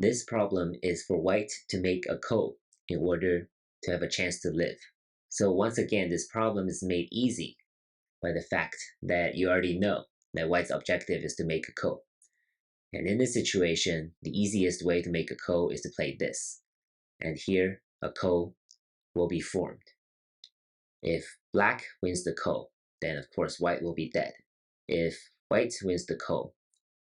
this problem is for white to make a ko in order to have a chance to live. So once again, this problem is made easy by the fact that you already know that white's objective is to make a ko. And in this situation, the easiest way to make a ko is to play this. And here, a ko will be formed. If black wins the ko, then of course white will be dead. If white wins the ko,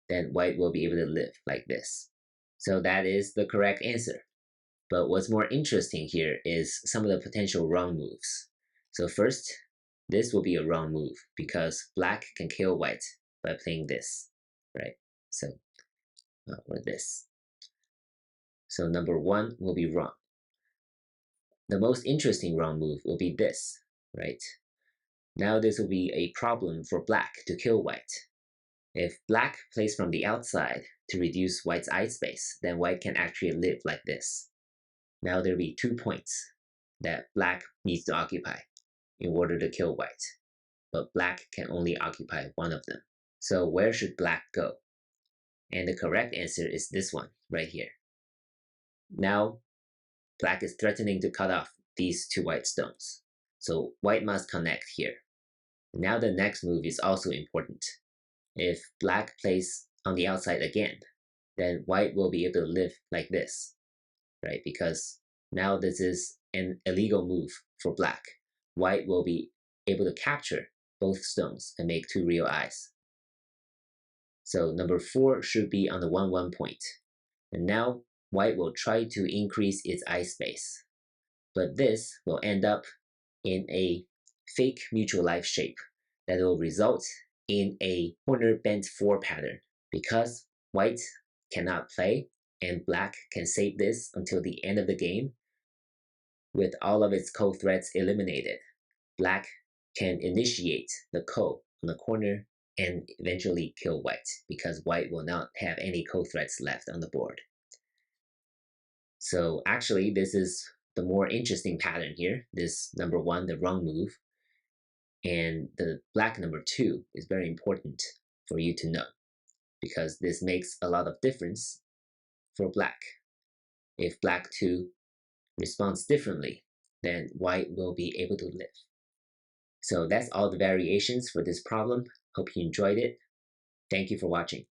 then white will be able to live like this. So that is the correct answer. But what's more interesting here is some of the potential wrong moves. So first, this will be a wrong move because black can kill white by playing this, right? So, or this. So number 1 will be wrong. The most interesting wrong move will be this, right? Now this will be a problem for black to kill white. If black plays from the outside to reduce white's eye space, then white can actually live like this. Now there'll be 2 points that black needs to occupy in order to kill white, but black can only occupy one of them. So where should black go? And the correct answer is this one right here. Now black is threatening to cut off these 2 white stones, so white must connect here. Now the next move is also important. If black plays on the outside again, then white will be able to live like this, right? Because now this is an illegal move for black. White will be able to capture both stones and make 2 real eyes. So number 4 should be on the 1-1 point. And now white will try to increase its eye space. But this will end up in a fake mutual life shape that will result in a corner bent 4 pattern. Because white cannot play and black can save this until the end of the game, with all of its ko threats eliminated, black can initiate the ko on the corner and eventually kill white, because white will not have any ko threats left on the board. So actually, this is the more interesting pattern here. This number 1, the wrong move, and the black number 2 is very important for you to know, because this makes a lot of difference for black. If black 2 responds differently, then white will be able to live. So that's all the variations for this problem. Hope you enjoyed it. Thank you for watching.